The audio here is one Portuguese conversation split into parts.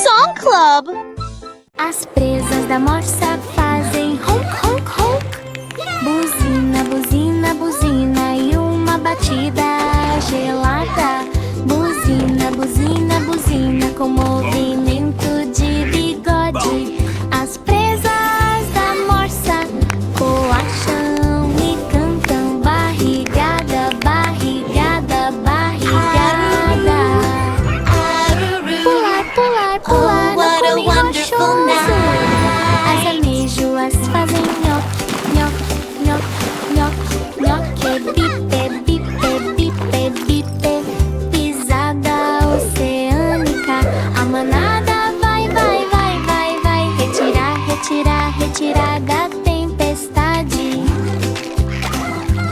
Song Club! As presas da morsa fazem honk, honk, honk. Buzina, buzina, buzina e uma batida gelada. Buzina, buzina, buzina com movimento de bigode. As presas da morsa coacham e cantam barrigada, barrigada, barrigada. Pular, pular, pular no cume rochoso. As ameijoas fazem nhoque, nhoque, nhoque, nhoque, nhoque. Bipe, bipe, bipe, bipe. Pisada oceânica. A manada vai, vai, vai, vai, vai. Retirar, retirar, retirar da tempestade.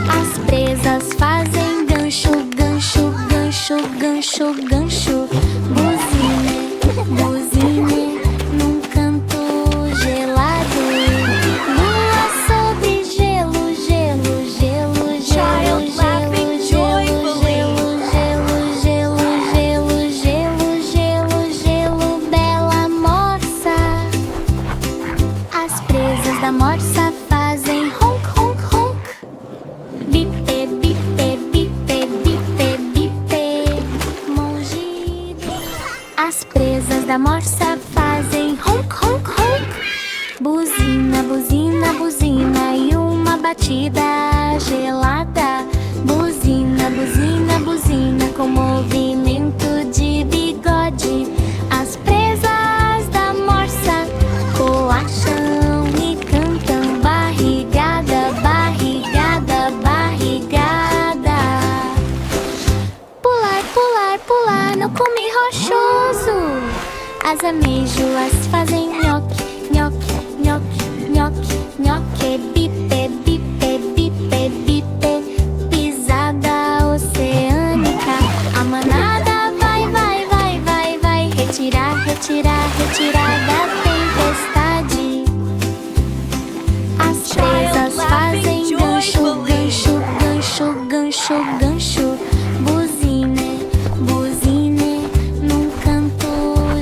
As presas fazem gancho, gancho, gancho, gancho, gancho. Buzine, buzine num canto gelado. Lua sobre gelo, gelo, gelo, gelo, gelo, gelo, gelo, gelo, gelo, gelo, gelo, gelo, bela morsa. As presas da morsa fazem honk, honk, honk. Bipe, bipe, bipe, bipe, bipe. Mongido. As presas da morsa fazem honk, honk, honk. Buzina, buzina, buzina e uma batida gelada. Buzina, buzina, buzina com movimento de bigode. As presas da morsa coacham e cantam barrigada, barrigada, barrigada. Pular, pular, pular no cume rochoso. As ameijoas fazem nhoque, nhoque, nhoque, nhoque, nhoque. Bipe, bipe, bipe, bipe. Pisada oceânica. A manada vai, vai, vai, vai, vai. Retirar, retirar, retirar da tempestade. As presas fazem gancho, gancho, gancho, gancho, gancho. Buzine, buzine num canto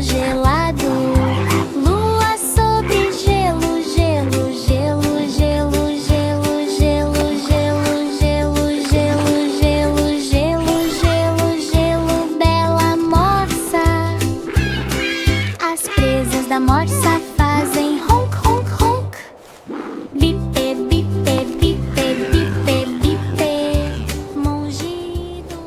gelado. Lua sobre gelo, gelo, gelo, gelo, gelo, gelo, gelo, gelo, gelo, gelo, gelo, gelo, gelo, bela morsa. As presas da morsa fazem honk, honk, honk. Bipe, bipe, bipe, bipe, bipe. Mongido.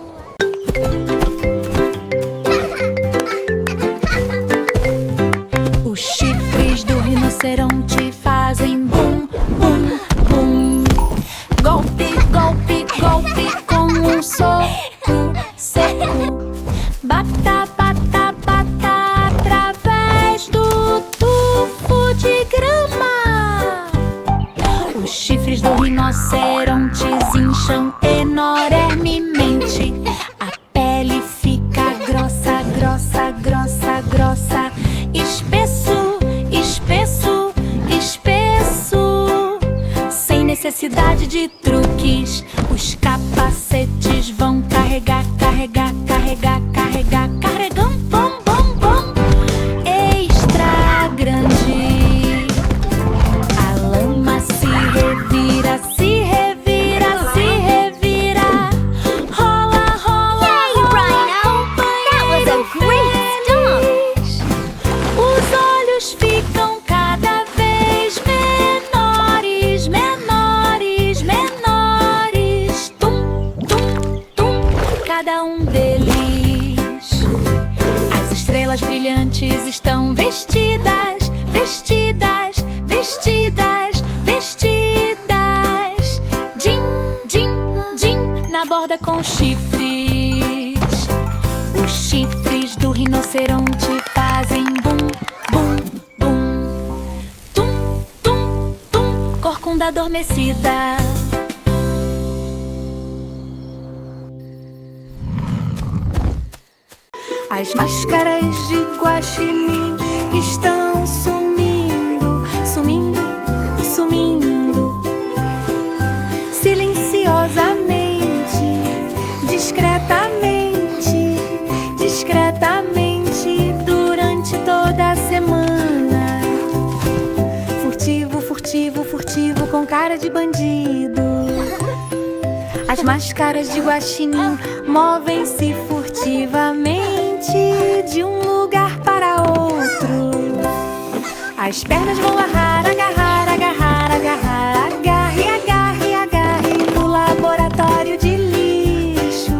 Os chifres do rinoceronte fazem bum, bum, bum. Golpe, golpe, golpe com um soco seco. Bata, bata, bata através do tufo de grama. Os chifres do rinoceronte incham enormemente. A pele fica grossa, grossa, grossa, grossa. Espesso, espesso, espesso. Sem necessidade de truques, os capacetes vão carregar, carregar, carregar, carregar, carregando bom, bom, bom. Extra grande. A lama se revira, se revira, se revira. Rola, rola, Yay, Rhino! That was a great stop! Os olhos ficam cada vez menores, menores, menores. Tum, tum, tum, cada um deles. As estrelas brilhantes estão vestidas, vestidas, vestidas, vestidas. Din, din, din, na borda com chifres. Os chifres do rinoceronte fazem bum, bum, bum. Tum, tum, tum, corcunda adormecida. As máscaras de guaxinim estão sumindo, sumindo, sumindo. Silenciosamente, discretamente, discretamente, durante toda de bandido. As máscaras de guaxinim movem-se furtivamente de um lugar para outro. As pernas vão agarrar, agarrar, agarrar, agarrar, agarre, agarre, agarre no laboratório de lixo.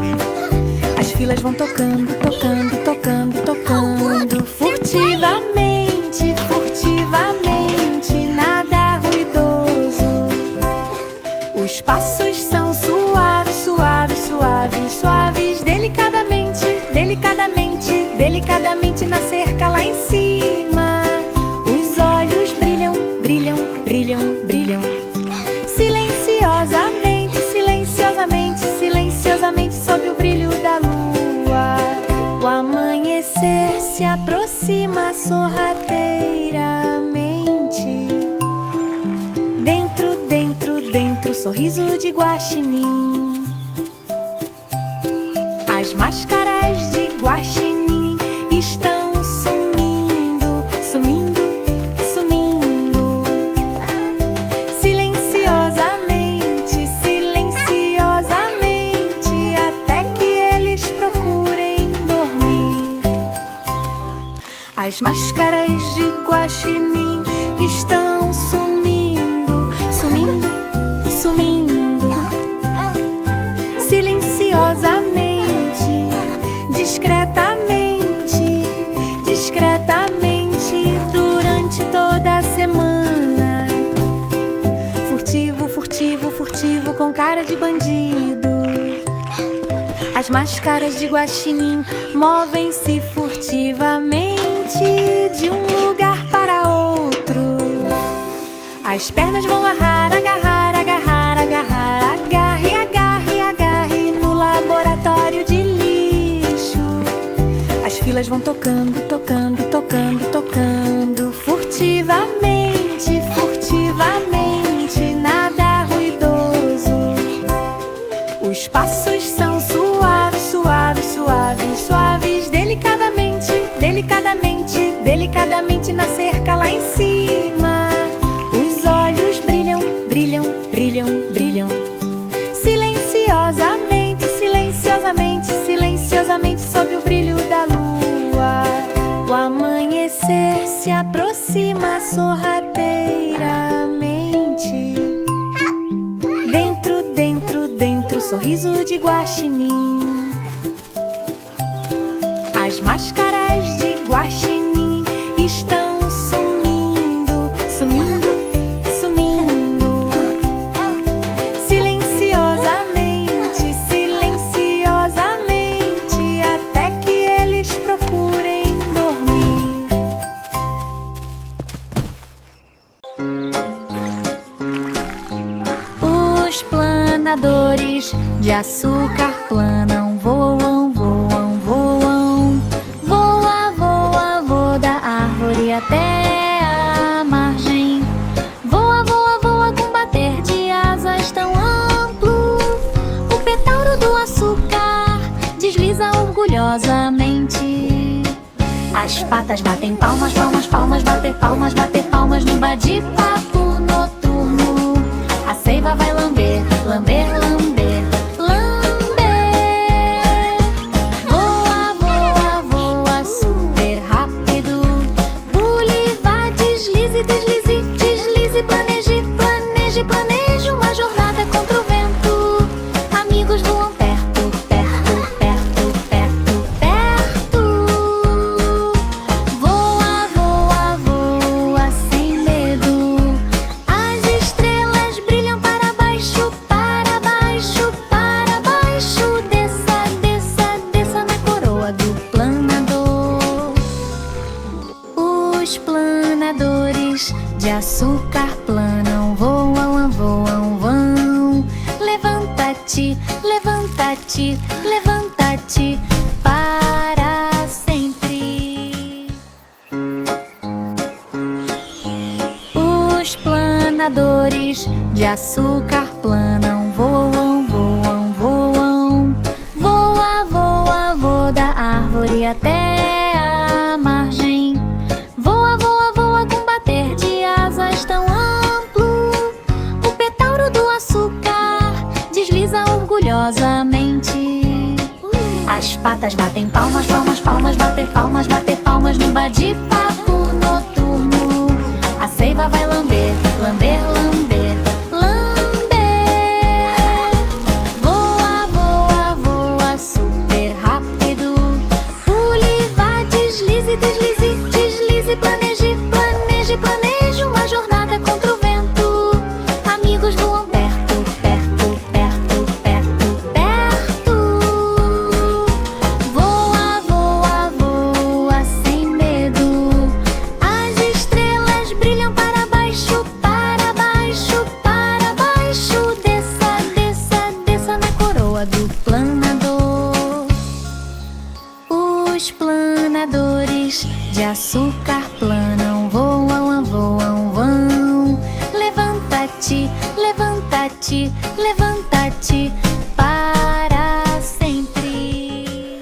As filas vão tocando, tocando, tocando, tocando, furtivamente, furtivamente, nada ruidoso. Os passos são suaves, suaves, suaves, suaves, delicadamente, delicadamente, delicadamente na cerca lá em cima. Os olhos brilham, brilham, brilham, brilham. Silenciosamente, silenciosamente, silenciosamente sob o brilho da lua. O amanhecer se aproxima sorrateiramente. Dentro, dentro, dentro, sorriso de guaxinim. As máscaras de guaxinim estão sumindo, sumindo, sumindo. Silenciosamente, silenciosamente, até que eles procurem dormir. As máscaras de guaxinim estão sumindo, sumindo, sumindo. Silenciosamente, discretamente, discretamente, durante toda a semana. Furtivo, furtivo, furtivo, com cara de bandido. As máscaras de guaxinim movem-se furtivamente de um lugar para outro. As pernas vão agarrar, agarrar, agarrar, agarrar, agarre, agarre, agarre no laboratório de lixo. As filas vão tocando, tocando, tocando, tocando, furtivamente, furtivamente, nada ruidoso. Os passos são suaves, suaves, suaves, suaves, delicadamente, delicadamente, delicadamente na cerca lá em cima. Os olhos brilham, brilham, brilham, brilham. Silenciosamente, silenciosamente, silenciosamente sob o brilho da lua. O amanhecer se aproxima sorrateiramente. Dentro, dentro, dentro, sorriso de guaxinim. As máscaras de guaxinim estão sumindo, sumindo, sumindo. Silenciosamente, silenciosamente, até que eles procurem dormir. Os planadores de açúcar planam, voam, voam, voam. Voa, voa, voa da árvore até a margem. Voa, voa, voa com bater de asas tão amplo. O petauro do açúcar desliza orgulhosamente. As patas batem palmas, palmas, palmas, bater palmas, bater palmas no bate-papo noturno. A seiva vai lamber, lamber, lamber, lamber. Voa, voa, voa super rápido. Pule, vá, deslize, deslize, deslize, planeje, planeje, planeje uma jornada contra o vento. Amigos voam perto, perto, perto, perto, perto. Voa, voa, voa sem medo. As estrelas brilham para baixo, para baixo, para baixo. Desça, desça, desça na coroa do planador. Os planadores de açúcar planam, voam, voam, vão. Levanta-te, levanta-te, levanta-te para sempre. Os planadores de açúcar planam, voam, voam, voam. Voa, voa, voa da árvore até a margem. Voa, voa, voa com bater de asas tão amplo. O petauro As patas batem palmas, palmas, palmas, bater palmas, bater palmas no bate-papo noturno. A seiva vai lamber, lamber, lamber, lamber. Voa, voa, voa, super rápido. Pule, vá, deslize, deslize, deslize, planeje, planeje, planeje uma jornada contra o vento. Amigos voam perto, perto, perto, perto, perto. Voa, voa, voa sem medo. As estrelas brilham para baixo, para baixo, para baixo. Desça, desça, desça na coroa do planador. Os planadores de açúcar planam, voam, voam, vão. Levanta-te, levanta-te, levanta-te para sempre.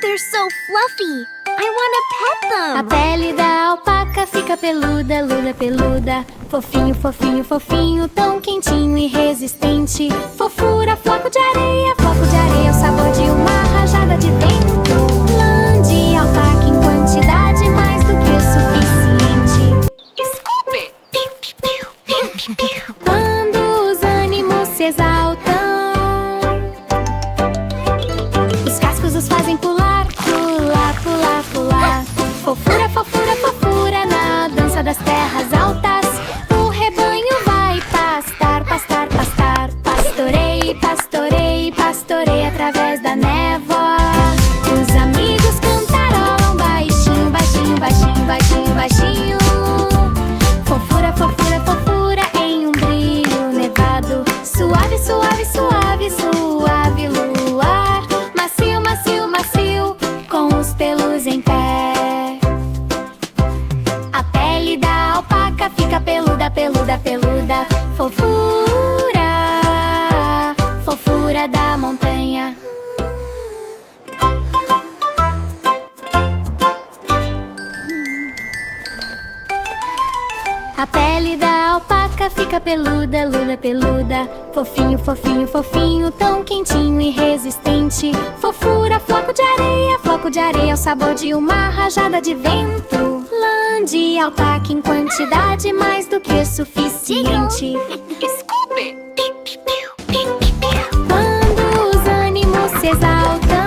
They're so fluffy. I want to pet A them. pele da alpaca fica peluda, luda, peluda. Fofinho, fofinho, fofinho, tão quentinho e resistente. Fofura, floco de areia, o sabor de uma rajada de vento. Lã de alpaca em quantidade mais do que suficiente. Quando os ânimos se exaltam, os cascos os fazem pular, pular, pular, pular. Fofura, fofura, fofura na dança das terras altas. O rebanho vai pastar, pastar, pastar. Pastorei, pastorei, pastorei através da névoa. Os amigos cantarolam baixinho, baixinho, baixinho, baixinho, baixinho. Fofura, fofura, fofura em um brilho nevado. Suave, suave, suave, suave luar. Macio, macio, macio, com os pelos em pé. A pele da alpaca fica peluda, peluda, peluda. Fofura, fofura da montanha. A pele da alpaca fica peluda, luda, peluda. Fofinho, fofinho, fofinho, tão quentinho e resistente. Fofura, floco de areia, o sabor de uma rajada de vento. Lã de alpaca em quantidade mais do que suficiente. Quando os ânimos se exaltam,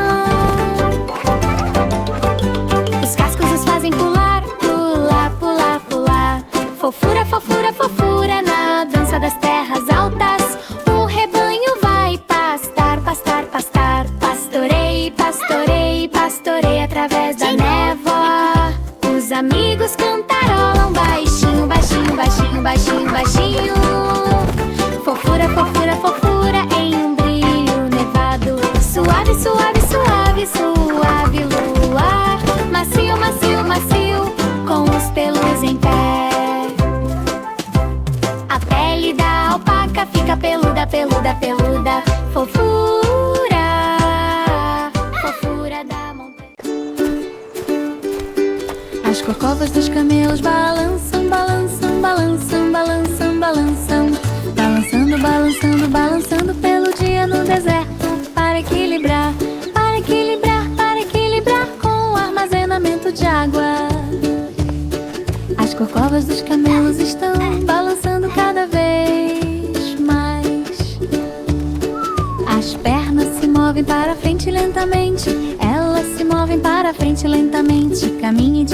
os cascos os fazem pular, pular, pular, pular. Fofura, fofura, fofura na dança das terras altas. O rebanho vai pastar, pastar, pastar. Pastorei, pastorei, pastorei através da névoa. Os amigos cantarolam baixinho, baixinho, baixinho, baixinho, baixinho. Fofura, fofura, fofura em um brilho nevado. Suave, suave, suave, suave luar. Macio, macio, macio, com os pelos em pé. A pele da alpaca fica peluda, peluda, peluda. Fofura, fofura da montanha. As corcovas dos camelos balançam, balançam, balançam, balançam, balançam. Balançando, balançando, balançando pelo dia no deserto. Para equilibrar, para equilibrar, para equilibrar com o armazenamento de água. As corcovas dos camelos estão balançando cada vez mais. As pernas se movem para frente lentamente. Elas se movem para frente lentamente. Caminhe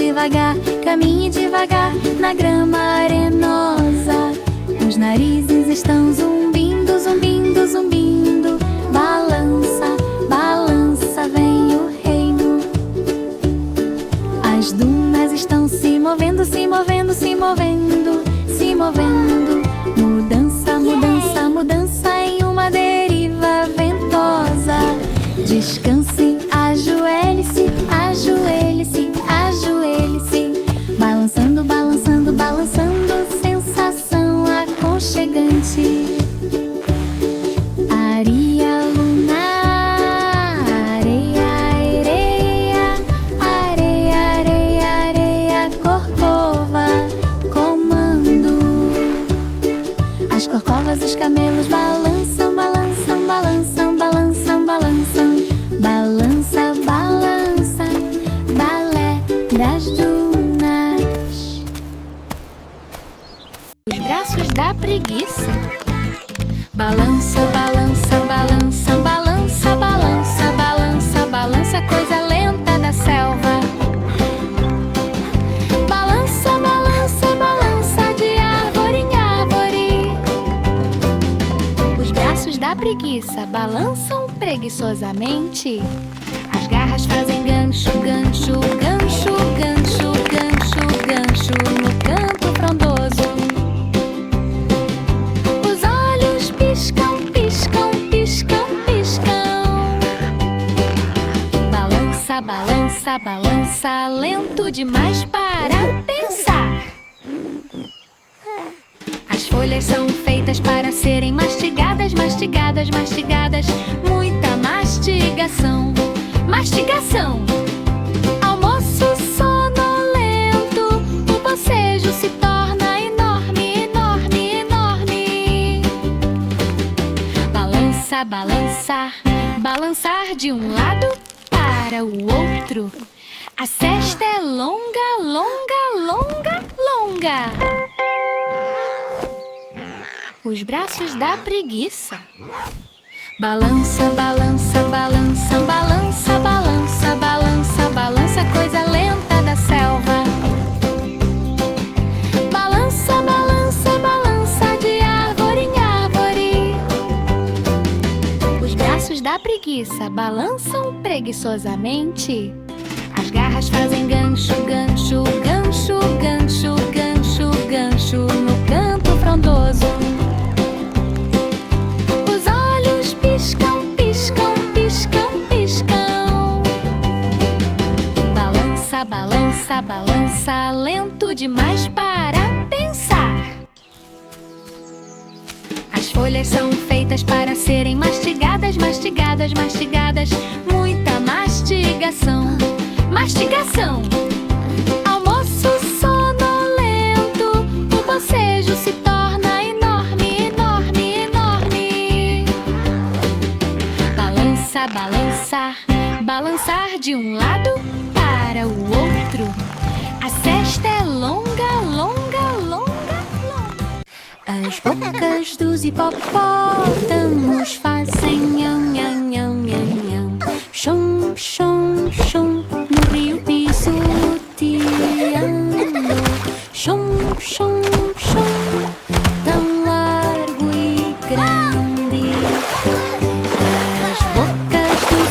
devagar na grama arenosa. Os narizes estão zumbindo, zumbindo, zumbindo. Balança, balança, vem o reino. As dunas estão se movendo, se movendo, se movendo, se movendo. Mudança, mudança, mudança em uma deriva ventosa. Descanse, ajoelhe-se, ajoelhe-se, ajoelhe-se. Balançando, balançando, balançando, sensação aconchegante. balançam preguiçosamente. As garras fazem gancho, gancho, gancho, gancho, gancho, gancho no canto frondoso. Os olhos piscam, piscam, piscam, piscam. Balança, balança, balança, lento demais para pensar. As folhas são feitas para serem mastigadas, mastigadas, mastigadas. Muita mastigação, mastigação. Almoço sonolento, o bocejo se torna enorme, enorme, enorme. Balança, balançar, balançar de um lado para o outro. A cesta é longa, longa, longa, longa. Os braços da preguiça. Balança, balança, balança, balança, balança, balança, balança, coisa lenta da selva. Balança, balança, balança de árvore em árvore. Os braços da preguiça balançam preguiçosamente. As garras fazem gancho, gancho, gancho, gancho, gancho, gancho no canto frondoso. Piscam, piscam, piscam, piscam. Balança, balança, balança, lento demais para pensar. As folhas são feitas para serem mastigadas, mastigadas, mastigadas. Muita mastigação, mastigação. Almoço sonolento, o bocejo se torna enorme, enorme, enorme. Balançar, balançar de um lado para o outro. A cesta é longa, longa, longa, longa. As bocas dos hipopótamos fazem nham, nham, nham, nham, nham. Chum, chum, chum, no rio pisoteando. Chum, chum, chum, tão largo e grande.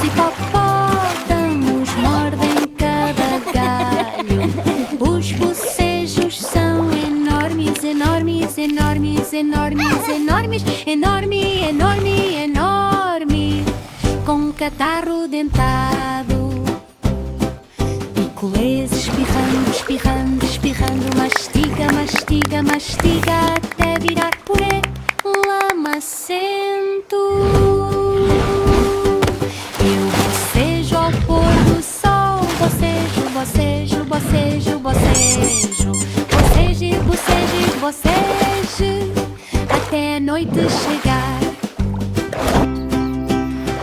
Hipopótamos mordem cada galho. Os bocejos são enormes, enormes, enormes, enormes, enormes, enorme, enorme, enorme. Com catarro dentado, picolés espirrando, espirrando, espirrando. Mastiga, mastiga, mastiga até virar purê lamacento. Bocejo, bocejo, bocejo. Boceje, boceje, boceje até a noite chegar.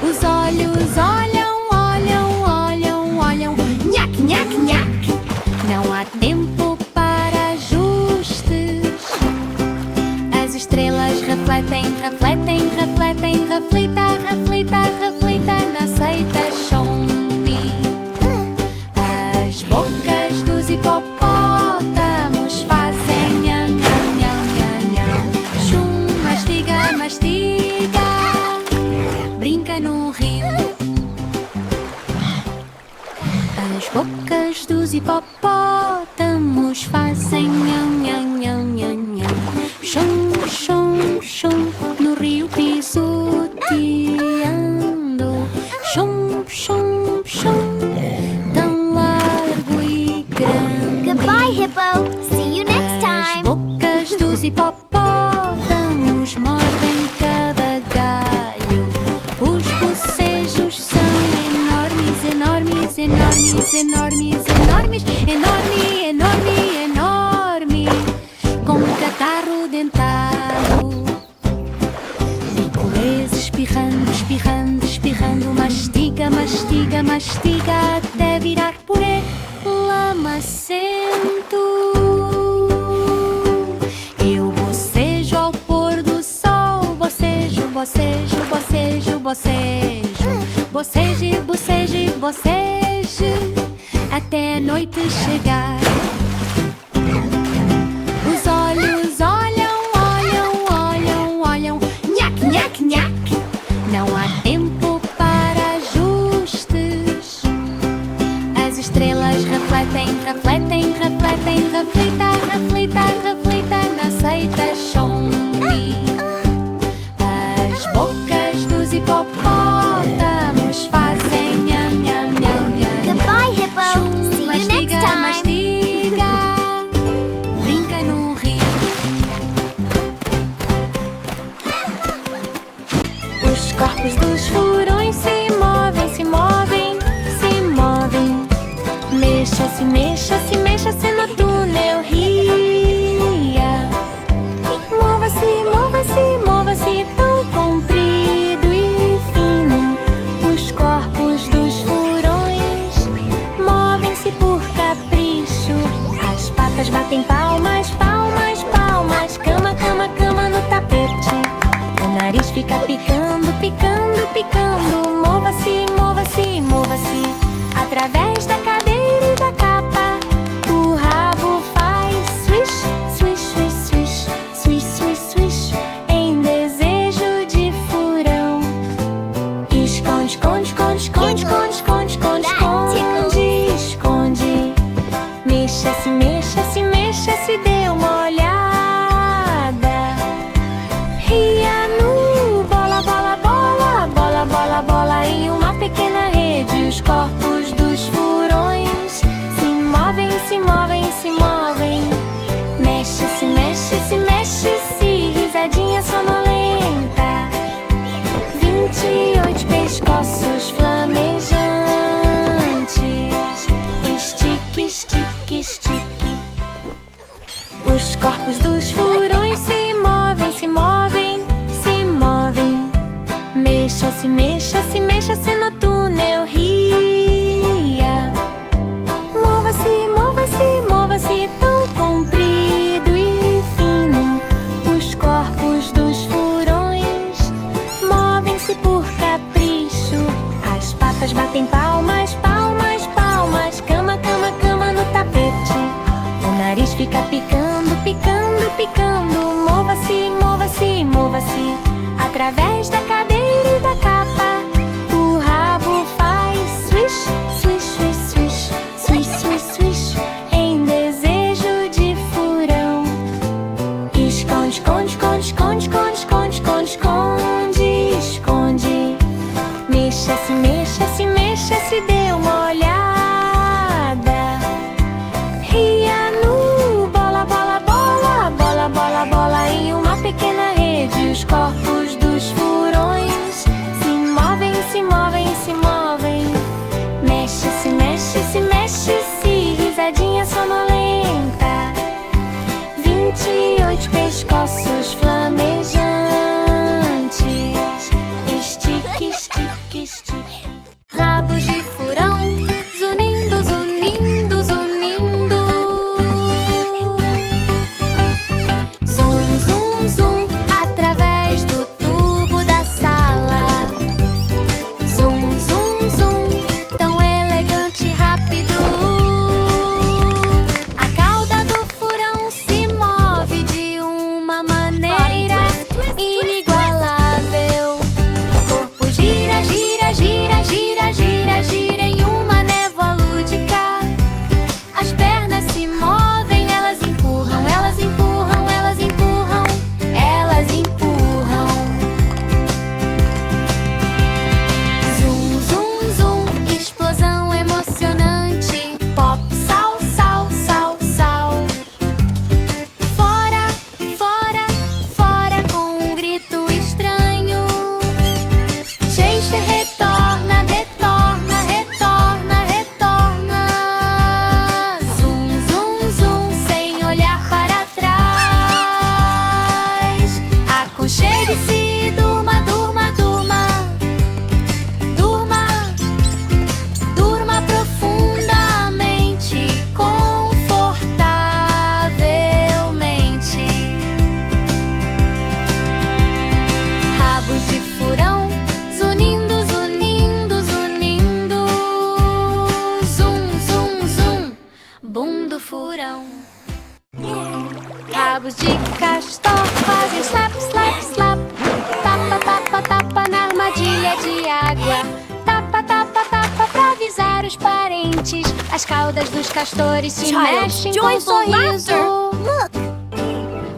Os olhos olham, olham, olham, olham. Nhac, nhac, nhac. Não há tempo para ajustes. As estrelas refletem, refletem, refletem. Reflita, reflita, reflita na seita chumbi. Bocas dos hipopótamos fazem nham, nham, nham, nham, nham. Chum, mastiga, mastiga, brinca no rio. As bocas dos hipopótamos fazem nham, nham, nham, nham, nham. Chum, chum, chum, no rio pisoteando. Chum, chum, chum, Goodbye, Hippo. See you next time. As bocas dos hipopótamos mordem cada galho. Os bocejos são enormes, enormes, enormes, enormes, enormes, enorme, enorme, enorme. Com catarro dentado, picolés espirrando, espirrando, espirrando. Mastiga, mastiga, mastiga até virar purê lamacento. Eu bocejo ao pôr do sol. Bocejo, bocejo, bocejo, bocejo. Boceje, boceje, boceje até a noite chegar. Os olhos olham, olham, olham, olham. Nhac, nhac, nhac. Não há reflita, reflita, reflita na seita chombi. As bocas dos hipopótamos fazem nham, nham, nham, nham. Goodbye, Hippo. See you next Mastiga, time. mastiga, brinca no rio. Os corpos dos furões se movem, se movem, se movem. Mexa-se, mexa-se, mexa-se no túnel ria. Mova-se, mova-se, mova-se, tão comprido e fino. Os corpos dos furões movem-se por capricho. As patas batem palmas, palmas, palmas. Cama, cama, cama no tapete. O nariz fica picando, picando, picando. Mova-se, mova-se, mova-se através da cadeira e da capa. O rabo faz swish, swish, swish, swish, swish, swish, swish, em desejo de furão. Esconde, esconde, esconde, esconde, esconde, esconde, esconde, esconde, esconde. Mexa-se, mexa-se, mexa-se, dê uma olhada. Ria no bola, bola, bola, bola, bola, bola, em uma pequena rede. Os corpos dos furões se movem, se movem, se movem. Mexe-se, mexe-se, mexe-se, risadinha sonolenta. 28 pescoços flamejantes. Estique, estique, estique. Os corpos dos furões se movem, se movem, se movem. Mexa-se, mexa-se, mexa-se no túnel ria. Mova-se, mova-se, mova-se, tão comprido e fino. Os corpos dos furões movem-se por capricho. As patas batem palmas, palmas, palmas. Cama, cama, cama no tapete. O nariz fica picando, picando, picando. Mova-se, mova-se, mova-se através da cadeira e da capa. O rabo faz swish, swish, swish, swish, swish, swish, swish, em desejo de furão. Esconde, esconde, esconde, esconde, esconde, esconde, esconde, esconde, esconde. Mexa-se, mexa-se, mexa-se, dê uma olhada. Ria no bola, bola, bola, bola, bola, bola, em uma pequena rede. Os corpos dos furões se movem, se movem, se movem. Mexe-se, mexe-se, mexe-se, risadinha sonolenta. 28 pescoços flamejantes. Estique, estique, estique. Rabos de furão, zunindo, zunindo, zunindo. Zum, zum, zum, através do tubo da sala. Zum, zum, zum, tão elegante e rápido. A cauda do furão se move de uma maneira inigualável. O corpo gira, gira, gira, gira, gira, gira em uma névoa lúdica. As pernas se movem, elas empurram, elas empurram, elas empurram, elas empurram. Zum, zum, zum, explosão emocionante. Pop, sal, sal, sal, sal. Fora, fora, fora com um grito estranho. Chase retorna, retorna, retorna, retorna. Zum, zum, zum, sem olhar para trás. Aconchegue-se, durma, durma, durma. Durma, durma profundamente, confortavelmente. Rabos de furão, zunindo, zunindo, zunindo. Zum, zum, zum, bum do furão. Rabos de castor fazem slap, slap, slap. Tapa, tapa, tapa na armadilha de água. Tapa, tapa, tapa pra avisar os parentes. As caudas dos castores se Child, mexem com joyful sorriso. laughter. Look.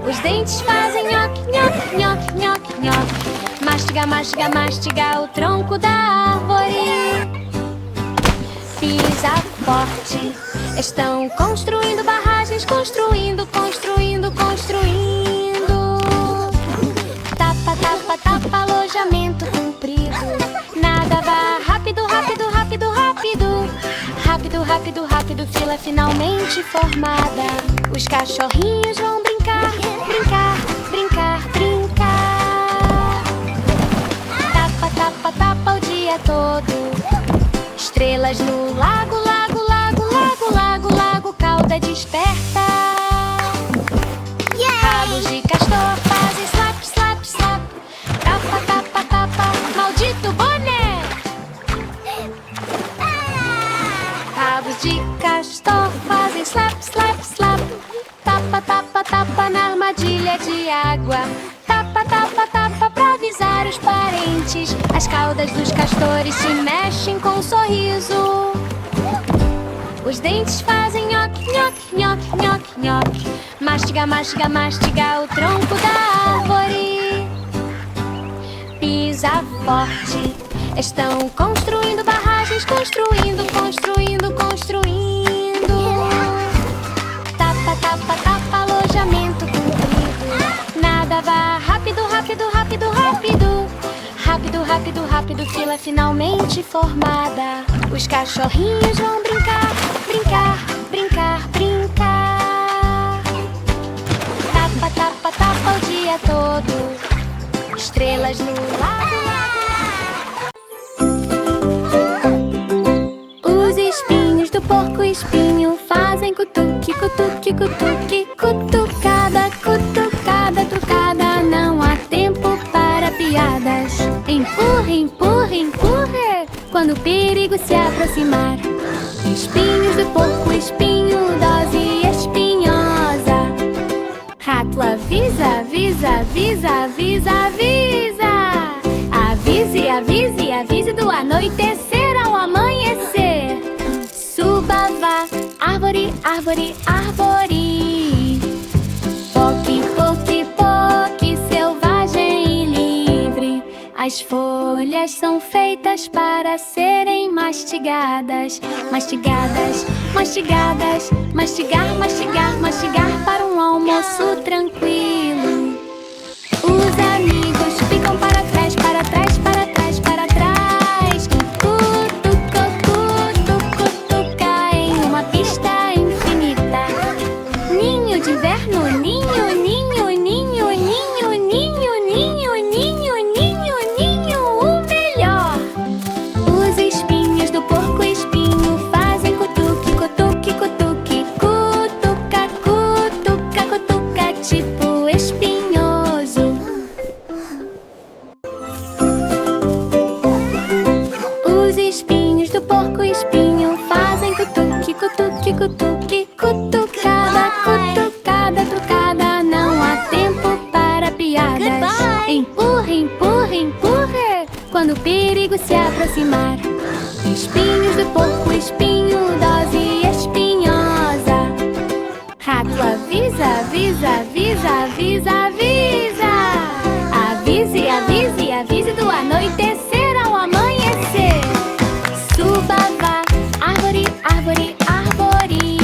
Os dentes fazem nhoque, nhoque, nhoque, nhoque, nhoque. Mastiga, mastiga, mastiga o tronco da árvore. Pisa forte. Estão construindo barragens, construindo, construindo, construindo. Tapa, tapa, tapa, alojamento comprido. Nada vá rápido, rápido, rápido, rápido. Rápido, rápido, rápido, fila finalmente formada. Os cachorrinhos vão brincar, brincar, brincar, brincar. Tapa, tapa, tapa o dia todo. Estrelas no lago, lago, lago, lago, lago, lago, cauda desperta. Rabos de castor fazem slap, slap, slap. Tapa, tapa, tapa, maldito boné. Rabos de castor fazem slap, slap, slap. Tapa, tapa, tapa na armadilha de água. Tapa, tapa, tapa pra avisar os parentes. As caudas dos castores se mexem com um sorriso. Os dentes fazem nhoque, nhoque, nhoque, nhoque, nhoque. Mastiga, mastiga, mastiga o tronco da árvore. Pisa forte. Estão construindo barragens, construindo, construindo, construindo. Tapa, tapa, tapa, alojamento comprido. Nada vá rápido, rápido, rápido, rápido. Rápido, rápido, rápido, fila finalmente formada. Os cachorrinhos vão brincar, brincar, brincar, brincar. Tapa, tapa, tapa o dia todo. Estrelas no lago. Os espinhos do porco-espinho fazem cutuque, cutuque, cutuque. Cutucada, cutucada, tucada. Não há tempo para piadas. Empurre, empurre, empurre quando o perigo se aproximar. Espinhos do porco-espinho, dose espinhosa. Rato avisa, avisa, avisa, avisa, avisa. Avise, avise, avise do anoitecer ao amanhecer. Suba, vá, árvore, árvore, árvore. Poque, poque, poque, selvagem e livre. As folhas são feitas para serem mastigadas. Mastigadas, mastigadas. Mastigar, mastigar, mastigar para um almoço tranquilo. Os amigos ficam para trás, para trás, para trás, para trás. Cutuca, cutuca, cutuca em uma pista infinita. Ninho de inverno, ninho, ninho, ninho, ninho, ninho, ninho, ninho, ninho, ninho, o melhor. Os espinhos do porco-espinho fazem cutuque, cutuque, cutuque. Cutuca, cutuca, cutuca, tipo espinhoso. Os espinhos do porco-espinho fazem cutuque, cutuque, cutuque. Cutucada, cutucada, trucada. Não há tempo para piadas. Goodbye. Empurre, empurre, empurre quando o perigo se aproximar. Espinhos do porco-espinho, dose espinhosa. Rato avisa, avisa, avisa, avisa, avisa. Avise, avise, avise do anoitecer ao amanhecer. Suba, vá, árvore, árvore, árvore.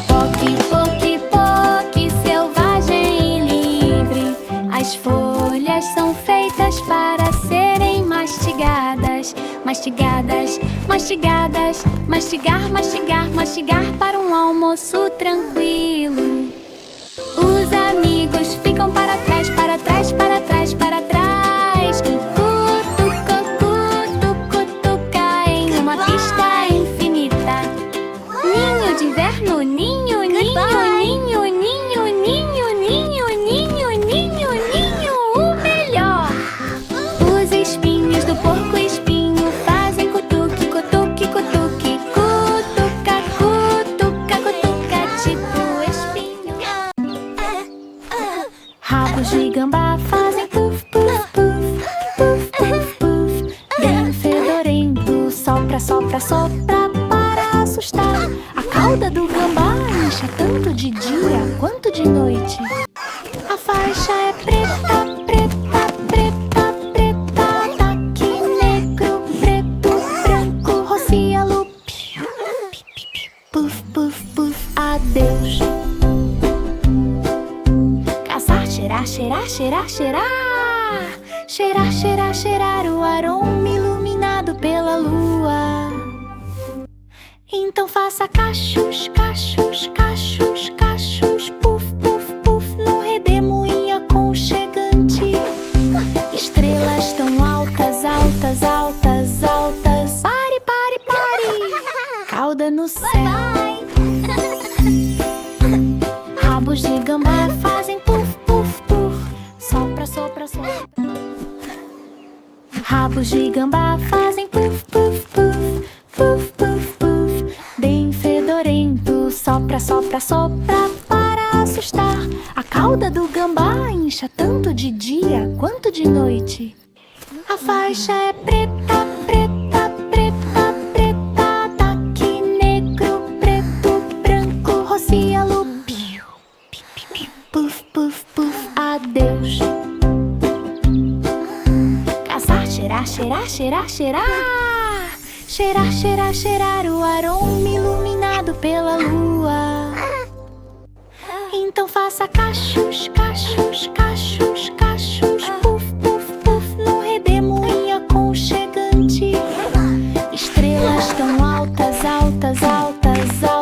Poque, poque, poque, selvagem e livre. As folhas são feitas para serem mastigadas. Mastigadas, mastigadas. Mastigar, mastigar, mastigar para um almoço tranquilo. Os amigos ficam para trás, para trás, para trás, para trás. Cutuca, cutuca, cutuca em uma pista infinita. Ninho de inverno, ninho, ninho, ninho, ninho, ninho, ninho, ninho, ninho, ninho, o melhor. Os espinhos do porco-espinho fazem cutuque, cutuque, cutuque. Cutuca, cutuca, cutuca, tipo espinho. Rabos de gambá fazem puf, puf, puf, puf, puf, puf. Bem fedorento, sopra sopra, sopra, sopra para assustar. A cauda do gambá incha tanto de dia quanto de noite. A faixa é preta, preta, preta, preta. Ataque negro, preto, branco, rocialo. Puf, puf, puf, adeus. Caçar, cheirar, cheirar, cheirar, cheirar. Cheirar, cheirar, cheirar o aroma iluminado pela lua. Então faça cachos, cachos, cachos, cachos. Puf, puf, puf, no redemoinho aconchegante. Estrelas tão altas, altas, altas, altas. Pare, pare, pare. Cauda no céu. Rabos de gambá fazem puf, puf, puf. Sopra, sopra, sopra. Rabos de gambá fazem puf, puf, puf. Puf, puf, puf. Bem fedorento. Sopra, sopra, sopra para assustar. A cauda do gambá incha tanto de dia quanto de noite. A faixa é preta, preta, preta, preta. Ataque negro, preto, branco, rocialo. Piu, piu, piu, piu. Puf, puf, puf, adeus. Caçar, cheirar, cheirar, cheirar, cheirar. Cheirar, cheirar, cheirar o aroma iluminado pela lua. Então faça cachos, cachos, cachos, cachos. Puf, puf, puf, no redemoinho aconchegante. Estrelas tão altas, altas, altas, altas.